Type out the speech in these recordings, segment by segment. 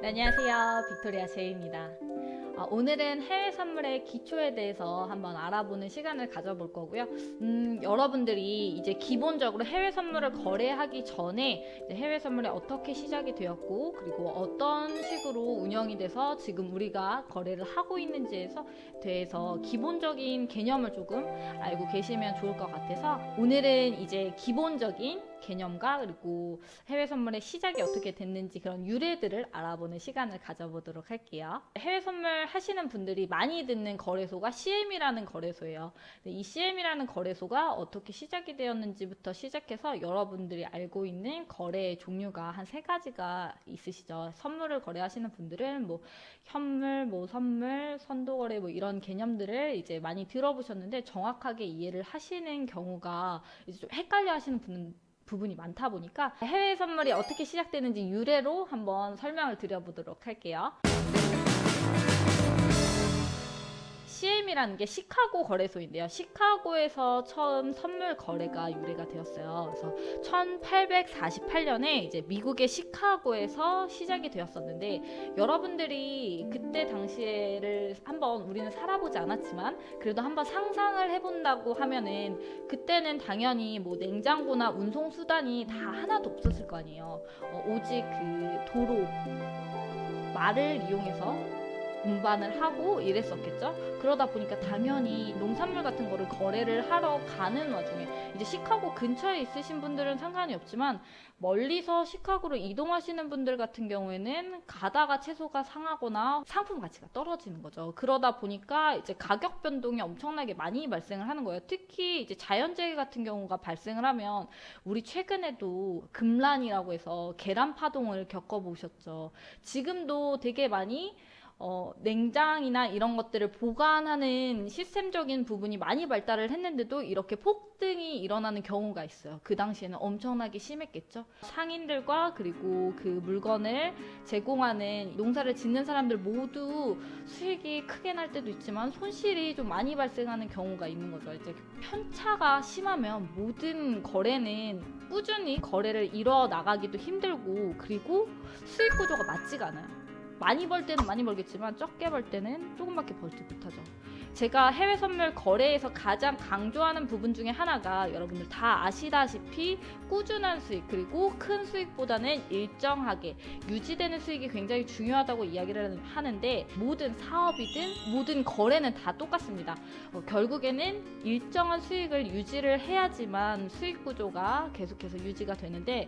네, 안녕하세요. 빅토리아 제이입니다. 오늘은 해외 선물의 기초에 대해서 한번 알아보는 시간을 가져볼 거고요. 여러분들이 이제 기본적으로 해외 선물을 거래하기 전에 이제 해외 선물이 어떻게 시작이 되었고, 그리고 어떤 식으로 운영이 돼서 지금 우리가 거래를 하고 있는지에서 대해서 기본적인 개념을 조금 알고 계시면 좋을 것 같아서 오늘은 이제 기본적인 개념과 그리고 해외 선물의 시작이 어떻게 됐는지 그런 유래들을 알아보는 시간을 가져보도록 할게요. 해외 선물 하시는 분들이 많이 듣는 거래소가 CM이라는 거래소예요. 이 CM이라는 거래소가 어떻게 시작이 되었는지부터 시작해서 여러분들이 알고 있는 거래의 종류가 한 3가지가 있으시죠. 선물을 거래하시는 분들은 뭐 현물, 뭐 선물, 선도거래 뭐 이런 개념들을 이제 많이 들어보셨는데 정확하게 이해를 하시는 경우가 이제 좀 헷갈려 하시는 부분이 많다 보니까 해외 선물이 어떻게 시작되는지 유래로 한번 설명을 드려보도록 할게요. CM이라는 게 시카고 거래소인데요. 시카고에서 처음 선물 거래가 유래가 되었어요. 그래서 1848년에 이제 미국의 시카고에서 시작이 되었었는데 여러분들이 그때 당시를 한번 우리는 살아보지 않았지만 그래도 한번 상상을 해본다고 하면은 그때는 당연히 뭐 냉장고나 운송 수단이 다 하나도 없었을 거 아니에요. 오직 그 도로, 말을 이용해서 운반을 하고 이랬었겠죠. 그러다 보니까 당연히 농산물 같은 거를 거래를 하러 가는 와중에 이제 시카고 근처에 있으신 분들은 상관이 없지만 멀리서 시카고로 이동하시는 분들 같은 경우에는 가다가 채소가 상하거나 상품 가치가 떨어지는 거죠. 그러다 보니까 이제 가격 변동이 엄청나게 많이 발생을 하는 거예요. 특히 이제 자연재해 같은 경우가 발생을 하면 우리 최근에도 금란이라고 해서 계란 파동을 겪어보셨죠. 지금도 되게 많이 냉장이나 이런 것들을 보관하는 시스템적인 부분이 많이 발달을 했는데도 이렇게 폭등이 일어나는 경우가 있어요. 그 당시에는 엄청나게 심했겠죠. 상인들과 그리고 그 물건을 제공하는 농사를 짓는 사람들 모두 수익이 크게 날 때도 있지만 손실이 좀 많이 발생하는 경우가 있는 거죠. 이제 편차가 심하면 모든 거래는 꾸준히 거래를 이뤄 나가기도 힘들고 그리고 수익 구조가 맞지가 않아요. 많이 벌 때는 많이 벌겠지만 적게 벌 때는 조금밖에 벌지 못하죠. 제가 해외 선물 거래에서 가장 강조하는 부분 중에 하나가 여러분들 다 아시다시피 꾸준한 수익 그리고 큰 수익보다는 일정하게 유지되는 수익이 굉장히 중요하다고 이야기를 하는데 모든 사업이든 모든 거래는 다 똑같습니다. 결국에는 일정한 수익을 유지를 해야지만 수익 구조가 계속해서 유지가 되는데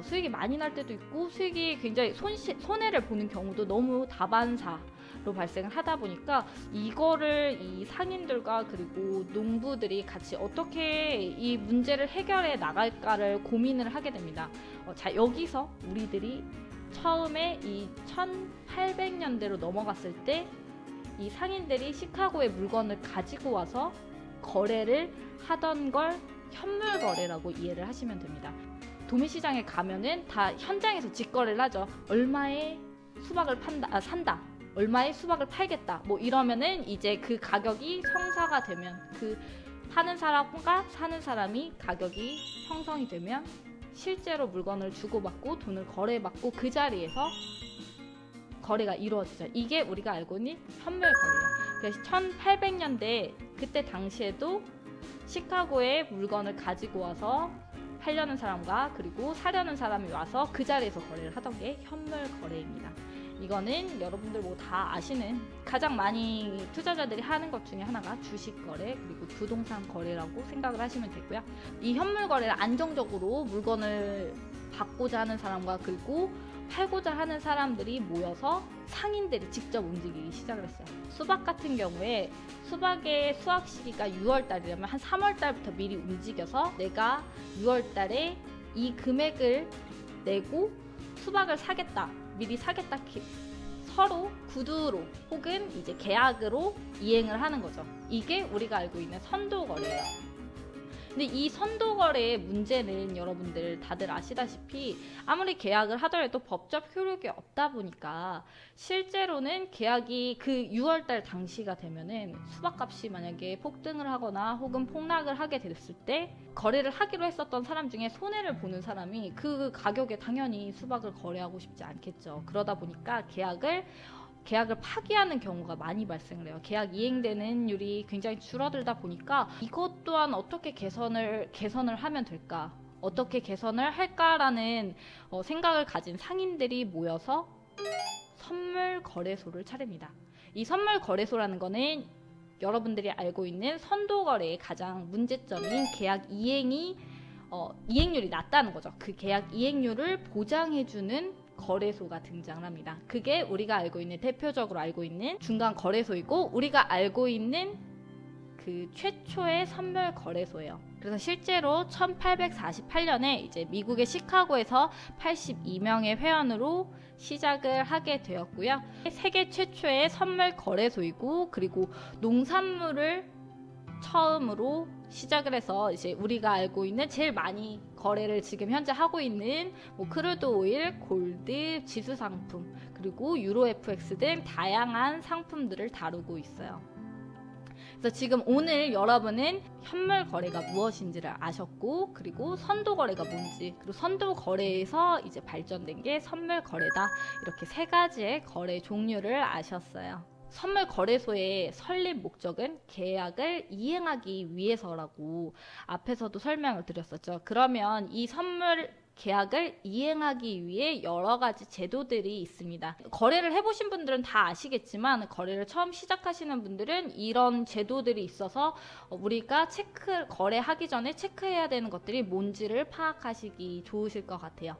수익이 많이 날 때도 있고 수익이 굉장히 손해를 보는 경우도 너무 다반사로 발생을 하다 보니까 이거를 이 상인들과 그리고 농부들이 같이 어떻게 이 문제를 해결해 나갈까를 고민을 하게 됩니다. 자, 여기서 우리들이 처음에 이 1800년대로 넘어갔을 때 이 상인들이 시카고에 물건을 가지고 와서 거래를 하던 걸 현물 거래라고 이해를 하시면 됩니다. 도매시장에 가면은 다 현장에서 직거래를 하죠. 얼마에 수박을 산다. 얼마에 수박을 팔겠다. 뭐 이러면은 이제 그 가격이 성사가 되면 그 파는 사람과 사는 사람이 가격이 형성이 되면 실제로 물건을 주고받고 돈을 거래받고 그 자리에서 거래가 이루어지죠. 이게 우리가 알고 있는 현물 거래예요. 그래서 1800년대 그때 당시에도 시카고에 물건을 가지고 와서 팔려는 사람과 그리고 사려는 사람이 와서 그 자리에서 거래를 하던 게 현물 거래입니다. 이거는 여러분들 뭐 다 아시는 가장 많이 투자자들이 하는 것 중에 하나가 주식 거래 그리고 부동산 거래라고 생각을 하시면 되고요. 이 현물 거래를 안정적으로 물건을 받고자 하는 사람과 그리고 팔고자 하는 사람들이 모여서 상인들이 직접 움직이기 시작을 했어요. 수박 같은 경우에 수박의 수확 시기가 6월달이라면 한 3월달부터 미리 움직여서 내가 6월달에 이 금액을 내고 수박을 사겠다. 미리 사겠다. 서로 구두로 혹은 이제 계약으로 이행을 하는 거죠. 이게 우리가 알고 있는 선도 거래예요. 근데 이 선도 거래의 문제는 여러분들 다들 아시다시피 아무리 계약을 하더라도 법적 효력이 없다 보니까 실제로는 계약이 그 6월달 당시가 되면은 수박값이 만약에 폭등을 하거나 혹은 폭락을 하게 됐을 때 거래를 하기로 했었던 사람 중에 손해를 보는 사람이 그 가격에 당연히 수박을 거래하고 싶지 않겠죠. 그러다 보니까 계약을 파기하는 경우가 많이 발생을 해요. 계약 이행되는 율이 굉장히 줄어들다 보니까 이것 또한 어떻게 개선을 하면 될까? 어떻게 개선을 할까라는 생각을 가진 상인들이 모여서 선물 거래소를 차립니다. 이 선물 거래소라는 거는 여러분들이 알고 있는 선도 거래의 가장 문제점인 계약 이행률이 낮다는 거죠. 그 계약 이행률을 보장해주는 거래소가 등장을 합니다. 그게 우리가 알고 있는 대표적으로 알고 있는 중간 거래소이고 우리가 알고 있는 그 최초의 선물 거래소예요. 그래서 실제로 1848년에 이제 미국의 시카고에서 82명의 회원으로 시작을 하게 되었고요. 세계 최초의 선물 거래소이고 그리고 농산물을 처음으로 시작을 해서 이제 우리가 알고 있는 제일 많이 거래를 지금 현재 하고 있는 뭐 크루드 오일, 골드, 지수 상품, 그리고 유로 FX 등 다양한 상품들을 다루고 있어요. 그래서 지금 오늘 여러분은 현물 거래가 무엇인지를 아셨고, 그리고 선도 거래가 뭔지, 그리고 선도 거래에서 이제 발전된 게 선물 거래다. 이렇게 세 가지의 거래 종류를 아셨어요. 선물 거래소의 설립 목적은 계약을 이행하기 위해서라고 앞에서도 설명을 드렸었죠. 그러면 이 선물 계약을 이행하기 위해 여러 가지 제도들이 있습니다. 거래를 해보신 분들은 다 아시겠지만 거래를 처음 시작하시는 분들은 이런 제도들이 있어서 우리가 거래하기 전에 체크해야 되는 것들이 뭔지를 파악하시기 좋으실 것 같아요.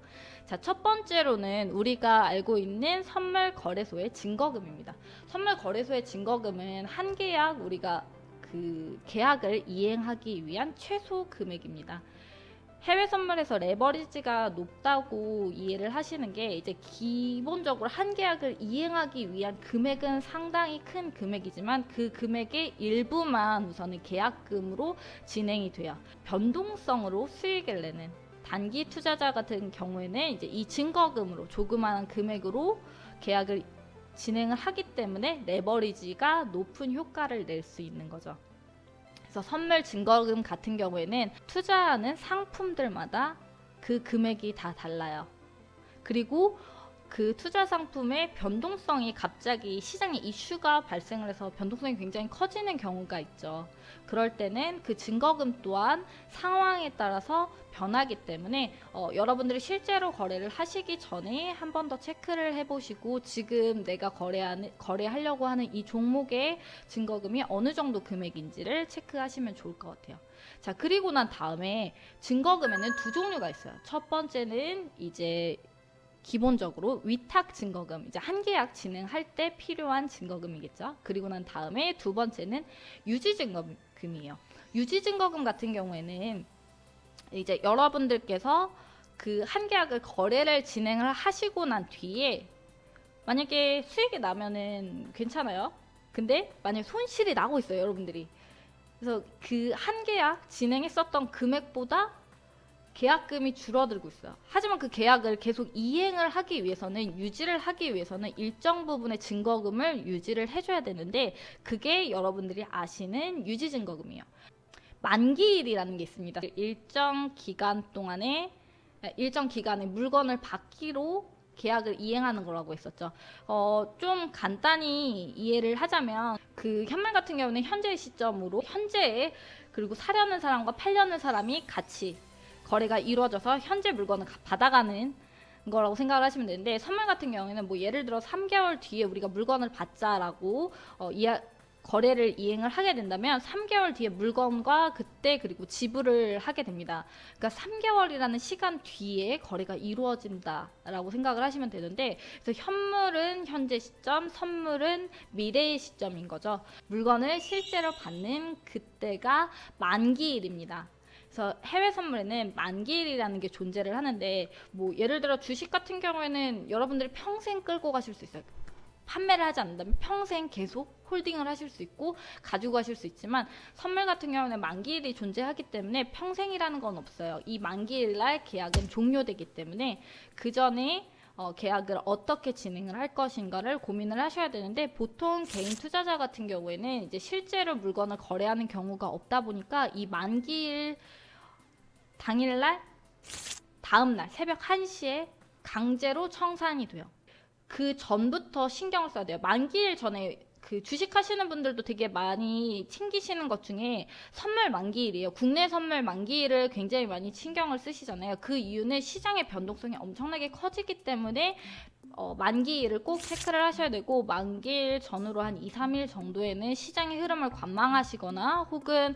자, 첫 번째로는 우리가 알고 있는 선물 거래소의 증거금입니다. 선물 거래소의 증거금은 한 계약 우리가 그 계약을 이행하기 위한 최소 금액입니다. 해외 선물에서 레버리지가 높다고 이해를 하시는 게 이제 기본적으로 한 계약을 이행하기 위한 금액은 상당히 큰 금액이지만 그 금액의 일부만 우선은 계약금으로 진행이 돼요. 변동성으로 수익을 내는 단기 투자자 같은 경우에는 이제 이 증거금으로 조그마한 금액으로 계약을 진행을 하기 때문에 레버리지가 높은 효과를 낼 수 있는 거죠. 그래서 선물 증거금 같은 경우에는 투자하는 상품들마다 그 금액이 다 달라요. 그리고 그 투자 상품의 변동성이 갑자기 시장에 이슈가 발생을 해서 변동성이 굉장히 커지는 경우가 있죠. 그럴 때는 그 증거금 또한 상황에 따라서 변하기 때문에 여러분들이 실제로 거래를 하시기 전에 한 번 더 체크를 해보시고 지금 내가 거래하려고 하는 이 종목의 증거금이 어느 정도 금액인지를 체크하시면 좋을 것 같아요. 자, 그리고 난 다음에 증거금에는 두 종류가 있어요. 첫 번째는 이제 기본적으로 위탁 증거금, 이제 한 계약 진행할 때 필요한 증거금이겠죠. 그리고 난 다음에 두 번째는 유지 증거금이에요. 유지 증거금 같은 경우에는 이제 여러분들께서 그 한 계약을 거래를 진행을 하시고 난 뒤에 만약에 수익이 나면은 괜찮아요. 근데 만약에 손실이 나고 있어요, 여러분들이. 그래서 그 한 계약 진행했었던 금액보다 계약금이 줄어들고 있어요. 하지만 그 계약을 계속 이행을 하기 위해서는, 유지를 하기 위해서는 일정 부분의 증거금을 유지를 해줘야 되는데 그게 여러분들이 아시는 유지증거금이에요. 만기일이라는 게 있습니다. 일정 기간에 물건을 받기로 계약을 이행하는 거라고 했었죠. 좀 간단히 이해를 하자면 그 현물 같은 경우는 현재의 시점으로 현재에 그리고 사려는 사람과 팔려는 사람이 같이 거래가 이루어져서 현재 물건을 받아가는 거라고 생각을 하시면 되는데, 선물 같은 경우에는 뭐 예를 들어 3개월 뒤에 우리가 물건을 받자라고 거래를 이행을 하게 된다면 3개월 뒤에 물건과 그때 그리고 지불을 하게 됩니다. 그러니까 3개월이라는 시간 뒤에 거래가 이루어진다라고 생각을 하시면 되는데, 그래서 현물은 현재 시점, 선물은 미래의 시점인 거죠. 물건을 실제로 받는 그때가 만기일입니다. 그래서 해외 선물에는 만기일이라는 게 존재를 하는데, 뭐 예를 들어 주식 같은 경우에는 여러분들이 평생 끌고 가실 수 있어요. 판매를 하지 않는다면 평생 계속 홀딩을 하실 수 있고 가지고 가실 수 있지만, 선물 같은 경우는 만기일이 존재하기 때문에 평생이라는 건 없어요. 이 만기일 날 계약은 종료되기 때문에 그 전에 계약을 어떻게 진행을 할 것인가를 고민을 하셔야 되는데, 보통 개인 투자자 같은 경우에는 이제 실제로 물건을 거래하는 경우가 없다 보니까 이 만기일 당일날, 다음날 새벽 1시에 강제로 청산이 돼요. 그 전부터 신경을 써야 돼요. 만기일 전에 그 주식하시는 분들도 되게 많이 챙기시는 것 중에 선물 만기일이에요. 국내 선물 만기일을 굉장히 많이 신경을 쓰시잖아요. 그 이유는 시장의 변동성이 엄청나게 커지기 때문에 만기일을 꼭 체크를 하셔야 되고, 만기일 전후로 한 2, 3일 정도에는 시장의 흐름을 관망하시거나 혹은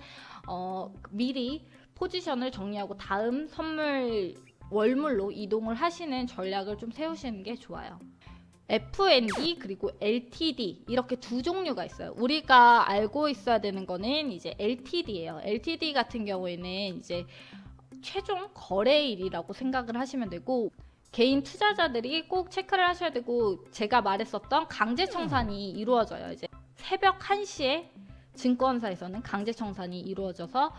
미리 포지션을 정리하고 다음 선물 월물로 이동을 하시는 전략을 좀 세우시는 게 좋아요. FND 그리고 LTD 이렇게 두 종류가 있어요. 우리가 알고 있어야 되는 거는 이제 LTD예요. LTD 같은 경우에는 이제 최종 거래일이라고 생각을 하시면 되고, 개인 투자자들이 꼭 체크를 하셔야 되고, 제가 말했었던 강제 청산이 이루어져요. 이제 새벽 1시에 증권사에서는 강제 청산이 이루어져서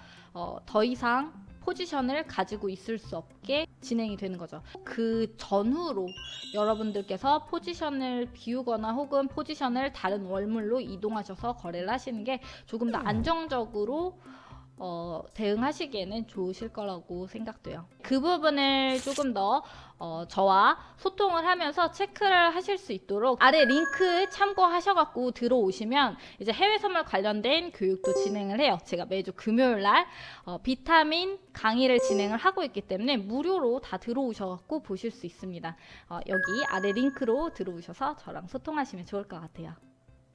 더 이상 포지션을 가지고 있을 수 없게 진행이 되는 거죠. 그 전후로 여러분들께서 포지션을 비우거나 혹은 포지션을 다른 월물로 이동하셔서 거래를 하시는 게 조금 더 안정적으로 대응하시기에는 좋으실 거라고 생각돼요. 그 부분을 조금 더 저와 소통을 하면서 체크를 하실 수 있도록 아래 링크 참고하셔갖고 들어오시면 이제 해외 선물 관련된 교육도 진행을 해요. 제가 매주 금요일날 비타민 강의를 진행을 하고 있기 때문에 무료로 다 들어오셔갖고 보실 수 있습니다. 여기 아래 링크로 들어오셔서 저랑 소통하시면 좋을 것 같아요.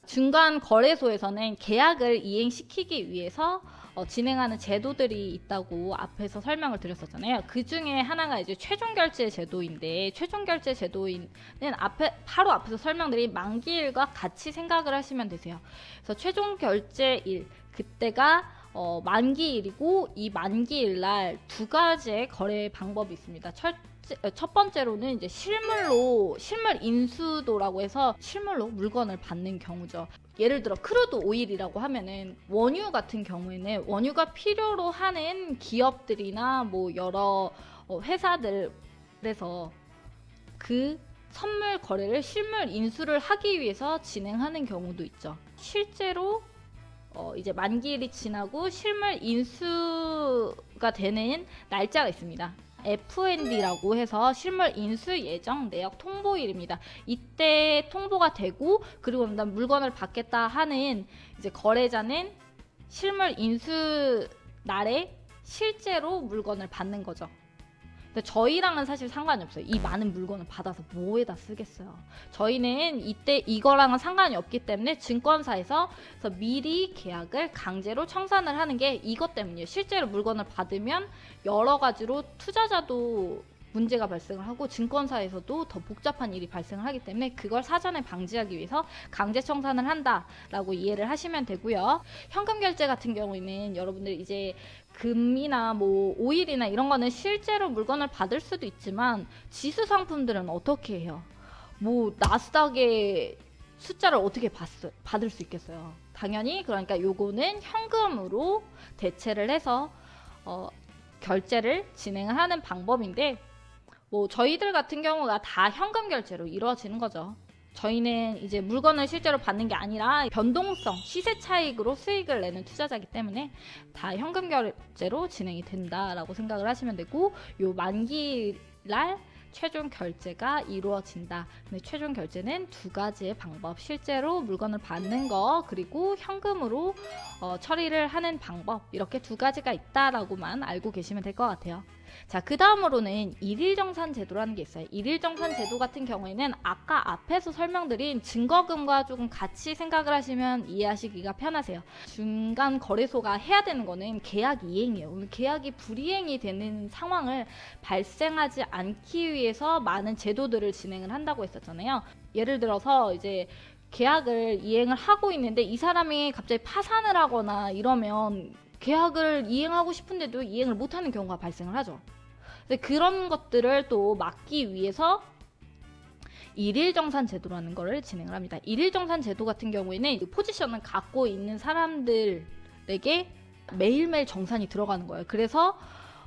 중간 거래소에서는 계약을 이행시키기 위해서 진행하는 제도들이 있다고 앞에서 설명을 드렸었잖아요. 그 중에 하나가 이제 최종 결제 제도인데, 최종 결제 제도는 바로 앞에서 설명드린 만기일과 같이 생각을 하시면 되세요. 그래서 최종 결제일, 그때가 만기일이고, 이 만기일 날 두 가지의 거래 방법이 있습니다. 첫 번째로는 이제 실물 인수도라고 해서 실물로 물건을 받는 경우죠. 예를 들어 크루드 오일이라고 하면은 원유 같은 경우에는 원유가 필요로 하는 기업들이나 뭐 여러 회사들에서 그 선물 거래를 실물 인수를 하기 위해서 진행하는 경우도 있죠. 실제로 이제 만기일이 지나고 실물 인수가 되는 날짜가 있습니다. FND라고 해서 실물 인수 예정 내역 통보일입니다. 이때 통보가 되고, 그리고 난 물건을 받겠다 하는 이제 거래자는 실물 인수 날에 실제로 물건을 받는 거죠. 근데 저희랑은 사실 상관이 없어요. 이 많은 물건을 받아서 뭐에다 쓰겠어요. 저희는 이때 이거랑은 상관이 없기 때문에 증권사에서 미리 계약을 강제로 청산을 하는 게 이것 때문이에요. 실제로 물건을 받으면 여러 가지로 투자자도 문제가 발생을 하고 증권사에서도 더 복잡한 일이 발생을 하기 때문에 그걸 사전에 방지하기 위해서 강제 청산을 한다라고 이해를 하시면 되고요. 현금 결제 같은 경우에는 여러분들 이제 금이나 뭐 오일이나 이런 거는 실제로 물건을 받을 수도 있지만, 지수 상품들은 어떻게 해요? 뭐 나스닥의 숫자를 어떻게 받을 수 있겠어요? 당연히 그러니까 요거는 현금으로 대체를 해서 결제를 진행을 하는 방법인데, 뭐 저희들 같은 경우가 다 현금 결제로 이루어지는 거죠. 저희는 이제 물건을 실제로 받는 게 아니라 변동성, 시세 차익으로 수익을 내는 투자자이기 때문에 다 현금 결제로 진행이 된다라고 생각을 하시면 되고, 요 만기날 최종 결제가 이루어진다. 근데 최종 결제는 두 가지의 방법, 실제로 물건을 받는 거 그리고 현금으로 처리를 하는 방법, 이렇게 두 가지가 있다라고만 알고 계시면 될 것 같아요. 자, 그 다음으로는 일일정산 제도라는 게 있어요. 일일정산 제도 같은 경우에는 아까 앞에서 설명드린 증거금과 조금 같이 생각을 하시면 이해하시기가 편하세요. 중간 거래소가 해야 되는 거는 계약 이행이에요. 오늘 계약이 불이행이 되는 상황을 발생하지 않기 위해서 많은 제도들을 진행을 한다고 했었잖아요. 예를 들어서 이제 계약을 이행을 하고 있는데 이 사람이 갑자기 파산을 하거나 이러면 계약을 이행하고 싶은데도 이행을 못하는 경우가 발생을 하죠. 근데 그런 것들을 또 막기 위해서 일일 정산 제도라는 거를 진행을 합니다. 일일 정산 제도 같은 경우에는 포지션을 갖고 있는 사람들에게 매일매일 정산이 들어가는 거예요. 그래서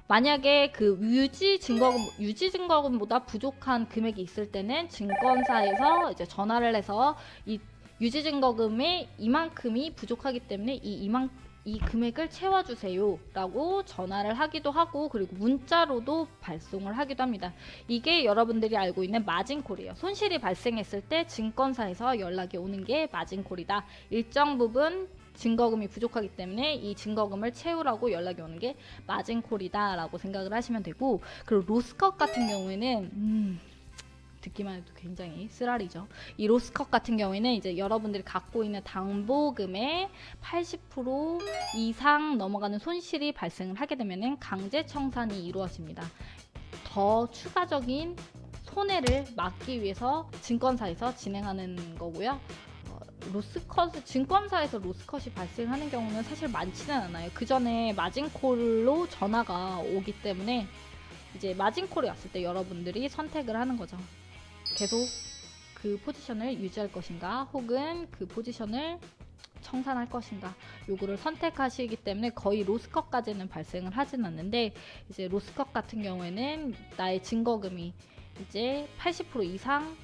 만약에 그 유지 증거금보다 부족한 금액이 있을 때는 증권사에서 이제 전화를 해서 이 유지 증거금의 이만큼이 부족하기 때문에 이 금액을 채워주세요 라고 전화를 하기도 하고, 그리고 문자로도 발송을 하기도 합니다. 이게 여러분들이 알고 있는 마진콜이에요. 손실이 발생했을 때 증권사에서 연락이 오는 게 마진콜이다. 일정 부분 증거금이 부족하기 때문에 이 증거금을 채우라고 연락이 오는 게 마진콜이다 라고 생각을 하시면 되고, 그리고 로스컷 같은 경우에는 듣기만 해도 굉장히 쓰라리죠. 이 로스컷 같은 경우에는 이제 여러분들이 갖고 있는 담보금의 80% 이상 넘어가는 손실이 발생을 하게 되면 강제 청산이 이루어집니다. 더 추가적인 손해를 막기 위해서 증권사에서 진행하는 거고요. 증권사에서 로스컷이 발생하는 경우는 사실 많지는 않아요. 그 전에 마진콜로 전화가 오기 때문에 이제 마진콜이 왔을 때 여러분들이 선택을 하는 거죠. 계속 그 포지션을 유지할 것인가, 혹은 그 포지션을 청산할 것인가, 요거를 선택하시기 때문에 거의 로스컷까지는 발생을 하진 않는데, 이제 로스컷 같은 경우에는 나의 증거금이 이제 80% 이상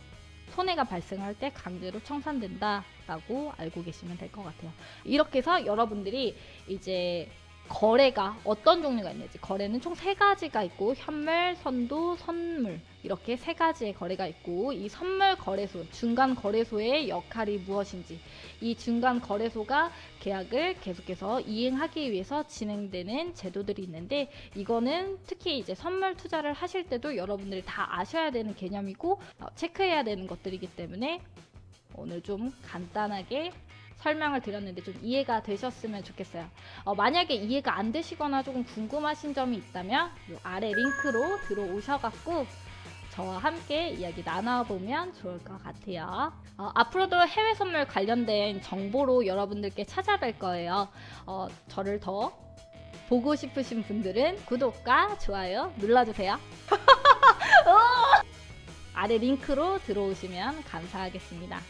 손해가 발생할 때 강제로 청산된다 라고 알고 계시면 될 것 같아요. 이렇게 해서 여러분들이 이제 거래가 어떤 종류가 있는지, 거래는 총 3가지가 있고, 현물, 선도, 선물, 이렇게 3가지의 거래가 있고, 이 선물 거래소, 중간 거래소의 역할이 무엇인지, 이 중간 거래소가 계약을 계속해서 이행하기 위해서 진행되는 제도들이 있는데, 이거는 특히 이제 선물 투자를 하실 때도 여러분들이 다 아셔야 되는 개념이고 체크해야 되는 것들이기 때문에 오늘 좀 간단하게 설명을 드렸는데 좀 이해가 되셨으면 좋겠어요. 만약에 이해가 안 되시거나 조금 궁금하신 점이 있다면 이 아래 링크로 들어오셔갖고 저와 함께 이야기 나눠보면 좋을 것 같아요. 앞으로도 해외 선물 관련된 정보로 여러분들께 찾아뵐 거예요. 저를 더 보고 싶으신 분들은 구독과 좋아요 눌러주세요. 아래 링크로 들어오시면 감사하겠습니다.